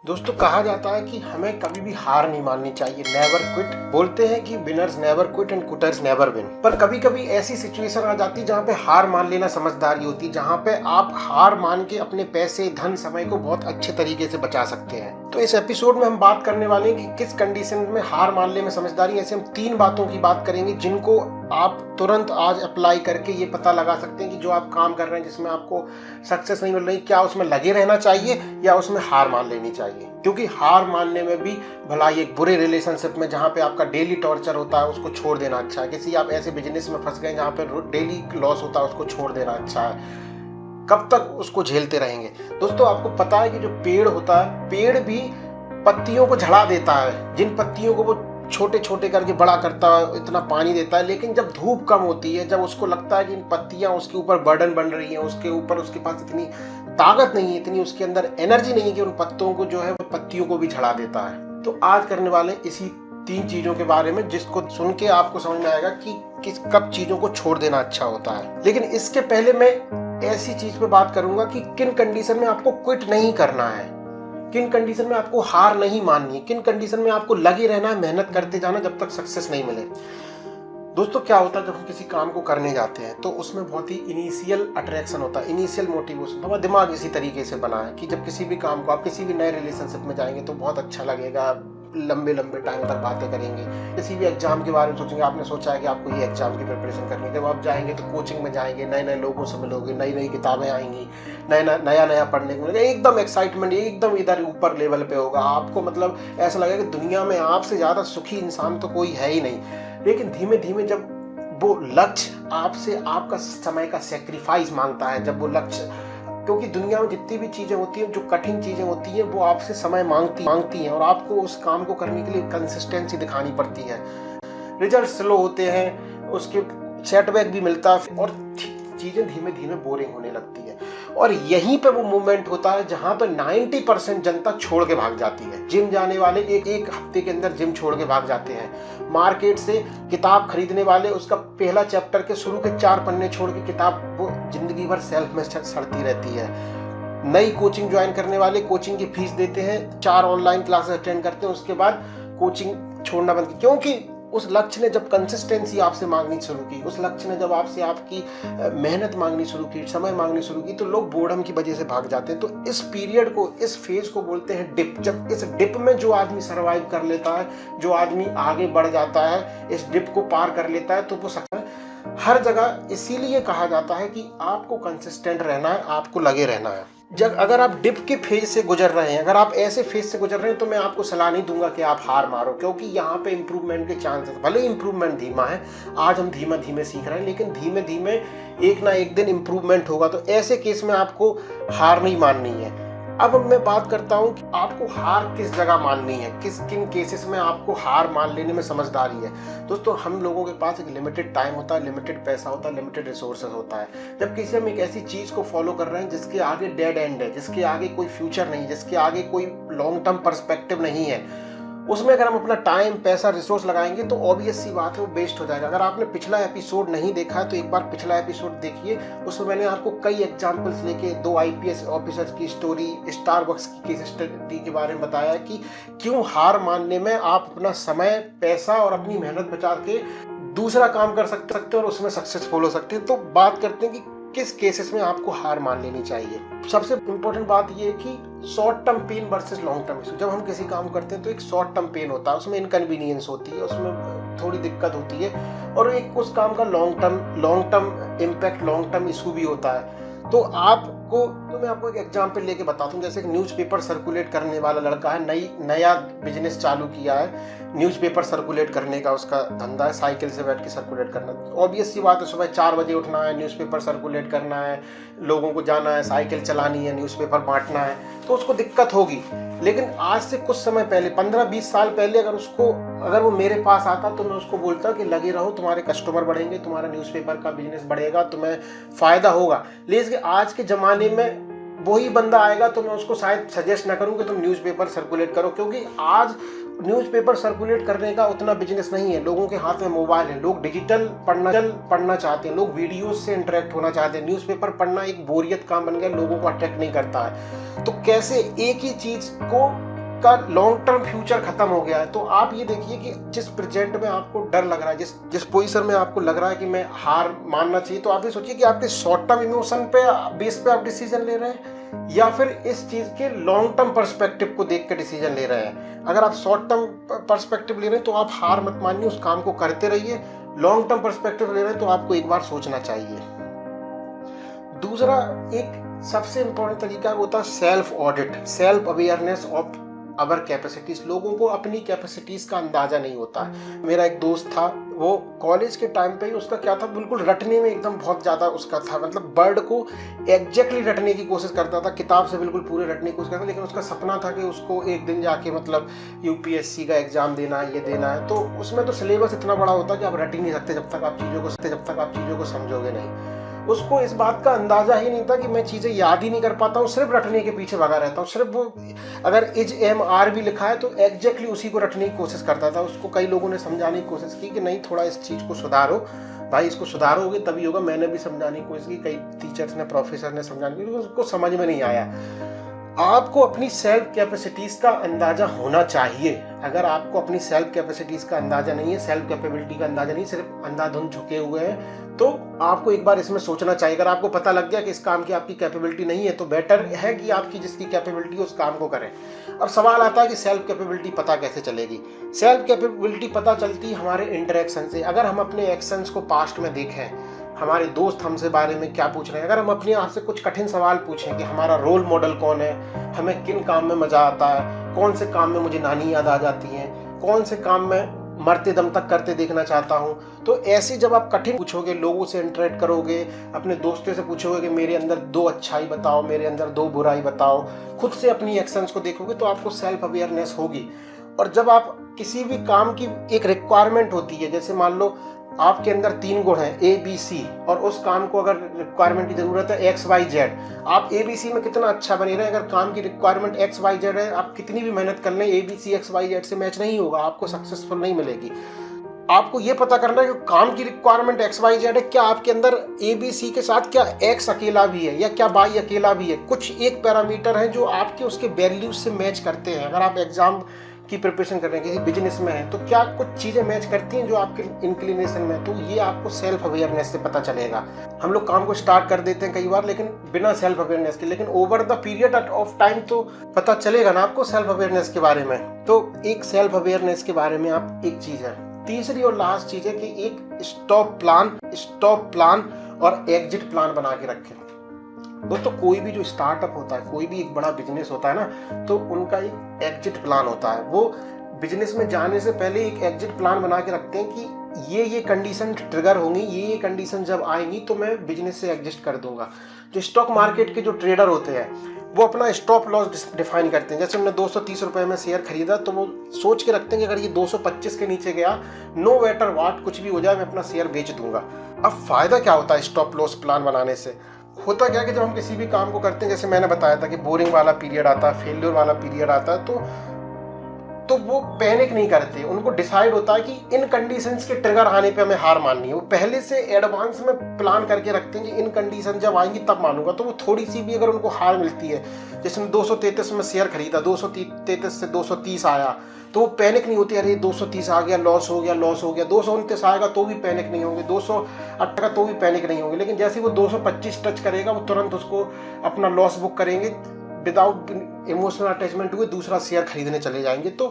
दोस्तों कहा जाता है कि हमें कभी भी हार नहीं माननी चाहिए, नेवर क्विट। बोलते हैं कि winners never quit and quitters never win. पर कभी कभी ऐसी सिचुएशन आ जाती है जहाँ पे हार मान लेना समझदारी होती है, जहाँ पे आप हार मान के अपने पैसे, धन, समय को बहुत अच्छे तरीके से बचा सकते हैं। तो इस एपिसोड में हम बात करने वाले हैं कि किस कंडीशन में हार मान में समझदारी। ऐसे हम 3 बातों की बात करेंगे जिनको आप तुरंत आज अप्लाई करके ये पता लगा सकते हैं कि जो आप काम कर रहे हैं, जिसमें आपको सक्सेस नहीं मिल रही, क्या उसमें लगे रहना चाहिए या उसमें हार मान लेनी चाहिए। क्योंकि हार मानने में भी भलाई एक बुरे रिलेशनशिप में जहाँ पे आपका डेली टॉर्चर होता है उसको छोड़ देना अच्छा है। किसी आप ऐसे बिजनेस में फंस गए जहाँ पे डेली लॉस होता है उसको छोड़ देना अच्छा है। कब तक उसको झेलते रहेंगे। दोस्तों आपको पता है कि जो पेड़ होता है, पेड़ भी पत्तियों को झड़ा देता है। जिन पत्तियों को वो छोटे छोटे करके बड़ा करता है, इतना पानी देता है, लेकिन जब धूप कम होती है, जब उसको लगता है कि इन पत्तियां उसके ऊपर बर्डन बन रही हैं, उसके ऊपर उसके पास इतनी ताकत नहीं है, इतनी उसके अंदर एनर्जी नहीं है कि उन पत्तों को जो है वो पत्तियों को भी झड़ा देता है। तो आज करने वाले इसी 3 चीजों के बारे में जिसको सुन के आपको समझ में आएगा कि कब चीजों को छोड़ देना अच्छा होता है। लेकिन इसके पहले मैं ऐसी चीज पे बात करूंगा कि किन कंडीशन में आपको क्विट नहीं करना है, किन कंडीशन में आपको हार नहीं माननी है, किन कंडीशन में आपको लगे रहना है, मेहनत करते जाना जब तक सक्सेस नहीं मिले। दोस्तों क्या होता है, जब हम किसी काम को करने जाते हैं तो उसमें बहुत ही इनिशियल अट्रैक्शन होता है, इनिशियल मोटिवेशन। हमारा दिमाग इसी तरीके से बना है कि जब किसी भी काम को आप किसी भी नए रिलेशनशिप में जाएंगे तो बहुत अच्छा लगेगा, लंबे लंबे टाइम तक बातें करेंगे। किसी भी एग्जाम के बारे में सोचेंगे, आपने सोचा है कि आपको ये एग्जाम की प्रिपरेशन करनी है, जब आप जाएंगे तो कोचिंग में जाएंगे, नए नए लोगों से मिलोगे, नई नई किताबें आएंगी, नया नया पढ़ने को मिलेगा, एकदम एक्साइटमेंट, एकदम इधर ऊपर लेवल पे होगा। आपको मतलब ऐसा लगेगा कि दुनिया में आपसे ज़्यादा सुखी इंसान तो कोई है ही नहीं। लेकिन धीमे धीमे जब वो लक्ष्य आपसे आपका समय का सेक्रीफाइस मांगता है, जब वो लक्ष्य, क्योंकि दुनिया में जितनी भी चीजें होती हैं, जो कठिन चीजें होती हैं, वो आपसे समय मांगती हैं और आपको उस काम को करने के लिए कंसिस्टेंसी दिखानी पड़ती है। रिजल्ट स्लो होते हैं, उसके सेटबैक भी मिलता है और चीजें धीमे धीमे बोरिंग होने लगती है। और यहीं पे वो मूवमेंट होता है जहां पे 90% जनता छोड़ के भाग जाती है। जिम जाने वाले एक हफ्ते के अंदर जिम छोड़ के भाग जाते हैं। मार्केट से किताब खरीदने वाले उसका पहला चैप्टर के शुरू के 4 पन्ने छोड़ के किताब वो जिंदगी भर सेल्फ में सड़ती रहती है। नई कोचिंग ज्वाइन करने वाले कोचिंग की फीस देते हैं, 4 ऑनलाइन क्लासेस अटेंड करते हैं, उसके बाद कोचिंग छोड़ना बंद, क्योंकि उस लक्ष्य ने जब कंसिस्टेंसी आपसे मांगनी शुरू की, उस लक्ष्य ने जब आपसे आपकी मेहनत मांगनी शुरू की, समय मांगनी शुरू की, तो लोग बोर्डम की वजह से भाग जाते हैं। तो इस पीरियड को, इस फेज को बोलते हैं डिप। जब इस डिप में जो आदमी सर्वाइव कर लेता है, जो आदमी आगे बढ़ जाता है, इस डिप को पार कर लेता है, तो वो हर जगह। इसीलिए कहा जाता है कि आपको कंसिस्टेंट रहना है, आपको लगे रहना है। जब अगर आप डिप के फेज से गुजर रहे हैं, अगर आप ऐसे फेज से गुजर रहे हैं, तो मैं आपको सलाह नहीं दूंगा कि आप हार मारो, क्योंकि यहाँ पे इंप्रूवमेंट के चांसेस, भले इंप्रूवमेंट धीमा है, आज हम धीमे धीमे सीख रहे हैं, लेकिन धीमे धीमे एक ना एक दिन इंप्रूवमेंट होगा। तो ऐसे केस में आपको हार नहीं माननी है। अब मैं बात करता हूं कि आपको हार किस जगह माननी है, किन केसेस में आपको हार मान लेने में समझदारी है। दोस्तों हम लोगों के पास एक लिमिटेड टाइम होता है, लिमिटेड पैसा होता है, लिमिटेड रिसोर्सेज होता है। जब किसी हम एक ऐसी चीज को फॉलो कर रहे हैं जिसके आगे डेड एंड है, जिसके आगे कोई फ्यूचर नहीं, जिसके आगे कोई लॉन्ग टर्म पर्सपेक्टिव नहीं है, उसमें अगर हम अपना टाइम, पैसा, रिसोर्स लगाएंगे तो ऑब्वियस सी बात है वो वेस्ट हो जाएगा। अगर आपने पिछला एपिसोड नहीं देखा है तो एक बार पिछला एपिसोड देखिए, उसमें मैंने आपको कई एग्जांपल्स लेके 2 IPS ऑफिसर्स की स्टोरी, स्टारबक्स की केस स्टडी के बारे में बताया कि क्यों हार मानने में आप अपना समय, पैसा और अपनी मेहनत बचा के दूसरा काम कर सकते हैं और उसमें सक्सेसफुल हो सकते हैं। तो बात करते हैं कि किस केसेस में आपको हार मान लेनी चाहिए। सबसे इंपॉर्टेंट बात यह है कि short term pain versus long term issue. जब हम किसी काम करते हैं तो एक शॉर्ट टर्म पेन होता है, उसमें इनकन्वीनियंस होती है, उसमें थोड़ी दिक्कत होती है, और एक उस काम का long term impact, long term issue भी होता है। तो मैं आपको एक एग्जांपल लेके बताता हूँ। जैसे एक न्यूज़पेपर सर्कुलेट करने वाला लड़का है, नया बिजनेस चालू किया है, न्यूज़पेपर सर्कुलेट करने का उसका धंधा है, साइकिल से बैठ के सर्कुलेट करना। ऑब्वियस सी बात है, सुबह 4 बजे उठना है, न्यूज़पेपर सर्कुलेट करना है, लोगों को जाना है, साइकिल चलानी है, न्यूज़पेपर बांटना है, तो उसको दिक्कत होगी। लेकिन आज से कुछ समय पहले, 15-20 साल पहले अगर वो मेरे पास आता तो मैं उसको बोलता कि लगे रहो, तुम्हारे कस्टमर बढ़ेंगे, तुम्हारा न्यूज़पेपर का बिजनेस बढ़ेगा, तुम्हें फायदा होगा। लेकिन आज के ज़माने में वही बंदा आएगा तो मैं उसको शायद सजेस्ट ना करूं कि तुम न्यूज़पेपर सर्कुलेट करो, क्योंकि आज न्यूज़पेपर सर्कुलेट करने का उतना बिजनेस नहीं है। लोगों के हाथ में मोबाइल है, लोग डिजिटल पढ़ना चाहते हैं, लोग वीडियोस से इंटरेक्ट होना चाहते हैं। न्यूज़पेपर पढ़ना एक बोरियत काम बन गया, लोगों को अट्रैक्ट नहीं करता है। तो कैसे एक ही चीज का लॉन्ग टर्म फ्यूचर खत्म हो गया है। तो आप ये देखिए कि जिस प्रेजेंट में आपको डर लग रहा है, जिस पोजीशन में आपको लग रहा है कि मैं हार मानना चाहिए, तो आप ये सोचिए कि आपके शॉर्ट टर्म इमोशन पे बेस पे आप डिसीजन ले रहे हैं या फिर इस चीज के लॉन्ग टर्म पर्सपेक्टिव को देख के डिसीजन ले रहे हैं। अगर आप शॉर्ट टर्म पर्सपेक्टिव ले रहे हैं तो आप हार मत मानिए, उस काम को करते रहिए। लॉन्ग टर्म पर्सपेक्टिव ले रहे हैं तो आपको एक बार सोचना चाहिए। दूसरा एक सबसे इंपॉर्टेंट तरीका होता है self audit, self awareness of our capacities. लोगों को अपनी कैपेसिटीज का अंदाजा नहीं होता। मेरा एक दोस्त था, वो कॉलेज के टाइम पे ही उसका क्या था, बिल्कुल रटने में एकदम बहुत ज्यादा उसका था, मतलब वर्ड को एग्जैक्टली रटने की कोशिश करता था, किताब से बिल्कुल पूरे रटने की कोशिश करता था। लेकिन उसका सपना था कि उसको एक दिन जाके मतलब यूपीएससी का एग्जाम देना है, ये देना है। तो उसमें तो सिलेबस इतना बड़ा होता है कि आप रट ही नहीं सकते जब तक आप चीजों को समझोगे नहीं। उसको इस बात का अंदाजा ही नहीं था कि मैं चीजें याद ही नहीं कर पाता हूँ, सिर्फ रटने के पीछे भगा रहता हूँ। सिर्फ वो अगर इज एम आर भी लिखा है तो एग्जैक्टली उसी को रटने की कोशिश करता था। उसको कई लोगों ने समझाने की कोशिश की कि नहीं, थोड़ा इस चीज को सुधारो भाई, इसको सुधारोगे तभी होगा। मैंने भी समझाने की कोशिश की, कई टीचर्स ने, प्रोफेसर ने समझाने की, उसको समझ में नहीं आया। आपको अपनी सेल्फ कैपेसिटीज का अंदाजा होना चाहिए। अगर आपको अपनी सेल्फ कैपेसिटीज का अंदाजा नहीं है, सेल्फ कैपेबिलिटी का अंदाजा नहीं, सिर्फ अंधाधुंध झुके हुए हैं, तो आपको एक बार इसमें सोचना चाहिए। अगर आपको पता लग गया कि इस काम की आपकी कैपेबिलिटी नहीं है तो बेटर है कि आपकी जिसकी कैपेबिलिटी है उस काम को करें। अब सवाल आता है कि सेल्फ कैपेबिलिटी पता कैसे चलेगी। सेल्फ कैपेबिलिटी पता चलती है हमारे इंटरेक्शन से। अगर हम अपने एक्शंस को पास्ट में देखें, हमारे दोस्त हमसे बारे में क्या पूछ रहे हैं, अगर हम अपने आप से कुछ कठिन सवाल पूछें कि हमारा रोल मॉडल कौन है, हमें किन काम में मजा आता है, कौन से काम में मुझे नानी याद आ जाती है, कौन से काम में मरते दम तक करते देखना चाहता हूं, तो ऐसे जब आप कठिन पूछोगे, लोगों से इंटरेक्ट करोगे, अपने दोस्तों से पूछोगे कि मेरे अंदर 2 अच्छाई बताओ, मेरे अंदर 2 बुराई बताओ, खुद से अपनी एक्शंस को देखोगे तो आपको सेल्फ अवेयरनेस होगी। और जब आप किसी भी काम की एक रिक्वायरमेंट होती है, जैसे मान लो आपके अंदर 3 गुण हैं ABC, और उस काम को अगर रिक्वायरमेंट की जरूरत है XYZ, आप ABC में कितना अच्छा बने रहे, अगर काम की रिक्वायरमेंट XYZ है, आप कितनी भी मेहनत कर लें ABC XYZ से मैच नहीं होगा, आपको सक्सेसफुल नहीं मिलेगी। आपको ये पता करना है कि काम की रिक्वायरमेंट XYZ है, क्या आपके अंदर ABC के साथ क्या X अकेला भी है या क्या Y अकेला भी है। कुछ एक पैरामीटर है जो आपके उसके वैल्यूज से मैच करते हैं। अगर आप एग्जाम की प्रिपरेशन कर रहे हैं, किसी बिजनेस में है, तो क्या कुछ चीजें मैच करती हैं जो आपके इंक्लिनेशन में, तो ये आपको सेल्फ अवेयरनेस से पता चलेगा। हम लोग काम को स्टार्ट कर देते हैं कई बार, लेकिन बिना सेल्फ अवेयरनेस के, लेकिन over the period of time तो पता चलेगा ना आपको सेल्फ अवेयरनेस के बारे में। तो एक सेल्फ अवेयरनेस के बारे में आप एक चीज है। तीसरी और लास्ट चीज है कि एक स्टॉप प्लान और एग्जिट प्लान बना के रखें। दोस्तों, कोई भी जो स्टार्टअप होता है, कोई भी एक बड़ा बिजनेस होता है ना, तो उनका एक एग्जिट प्लान होता है। वो बिजनेस में जाने से पहले एक एग्जिट प्लान बना के रखते हैं कि ये कंडीशन ट्रिगर होंगी, ये कंडीशन जब आएंगी तो मैं बिजनेस से एग्जिस्ट कर दूंगा। जो स्टॉक मार्केट के जो ट्रेडर होते हैं वो अपना स्टॉप लॉस डिफाइन करते हैं। जैसे हमने 230 रुपए में शेयर खरीदा तो वो सोच के रखते हैं कि अगर ये 225 के नीचे गया, नो मैटर व्हाट, कुछ भी हो जाए, मैं अपना शेयर बेच दूंगा। अब फायदा क्या होता है स्टॉप लॉस प्लान बनाने से? होता क्या है कि जब हम किसी भी काम को करते हैं, जैसे मैंने बताया था कि बोरिंग वाला पीरियड आता है, फेलियर वाला पीरियड आता है, तो वो पैनिक नहीं करते। उनको डिसाइड होता है कि इन कंडीशंस के ट्रिगर आने पे हमें हार माननी है। वो पहले से एडवांस में प्लान करके रखते हैं कि इन कंडीशन जब आएंगी तब मानूंगा। तो वो थोड़ी सी भी अगर उनको हार मिलती है, जैसे 233 में शेयर खरीदा, 233 से 230 आया, तो वो पैनिक नहीं होती, अरे 230 आ गया, लॉस हो गया। 229 आएगा तो भी पैनिक नहीं होंगे, 208 तो भी पैनिक नहीं होंगे। लेकिन जैसे वो 225 टच करेगा, वो तुरंत उसको अपना लॉस बुक करेंगे, विदाउट इमोशनल अटैचमेंट हुए दूसरा शेयर खरीदने चले जाएंगे। तो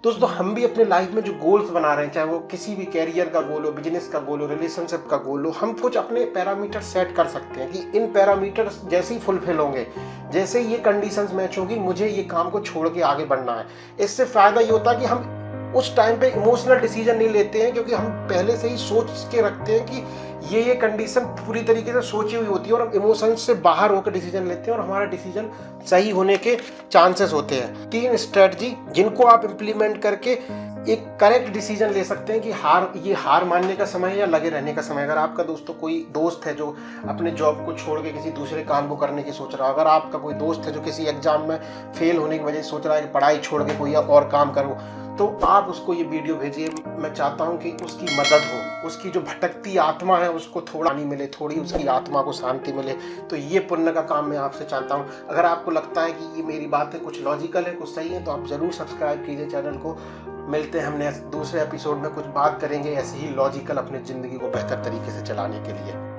दोस्तों, हम भी अपने लाइफ में जो गोल्स बना रहे हैं, चाहे वो किसी भी कैरियर का गोल हो, बिजनेस का गोल हो, रिलेशनशिप का गोल हो, हम कुछ अपने पैरामीटर सेट कर सकते हैं कि इन पैरामीटर जैसे ही फुलफिल होंगे, जैसे ये कंडीशंस मैच होगी, मुझे ये काम को छोड़ के आगे बढ़ना है। इससे फायदा ये होता है कि हम उस टाइम पे इमोशनल डिसीजन नहीं लेते हैं, क्योंकि हम पहले से ही सोच के रखते हैं कि ये कंडीशन पूरी तरीके से सोची हुई होती है, और हम इमोशंस से बाहर होकर डिसीजन लेते हैं और हमारा डिसीजन सही होने के चांसेस होते हैं। 3 स्ट्रेटजी जिनको आप इम्प्लीमेंट करके एक करेक्ट डिसीजन ले सकते हैं कि ये हार मानने का समय है या लगे रहने का समय। अगर आपका दोस्तों कोई दोस्त है जो अपने जॉब को छोड़ के किसी दूसरे काम को करने की सोच रहा है, अगर आपका कोई दोस्त है जो किसी एग्जाम में फेल होने की वजह से सोच रहा है कि पढ़ाई छोड़ के कोई और काम करूं, तो आप उसको ये वीडियो भेजिए। मैं चाहता हूं कि उसकी मदद हो, उसकी जो भटकती आत्मा है उसको थोड़ा नहीं मिले, थोड़ी उसकी आत्मा को शांति मिले। तो ये पुण्य का काम मैं आपसे चाहता हूं। अगर आपको लगता है कि ये मेरी बातें कुछ लॉजिकल है, कुछ सही है, तो आप ज़रूर सब्सक्राइब कीजिए चैनल को। मिलते हैं हमने दूसरे एपिसोड में, कुछ बात करेंगे ऐसे ही लॉजिकल अपनी ज़िंदगी को बेहतर तरीके से चलाने के लिए।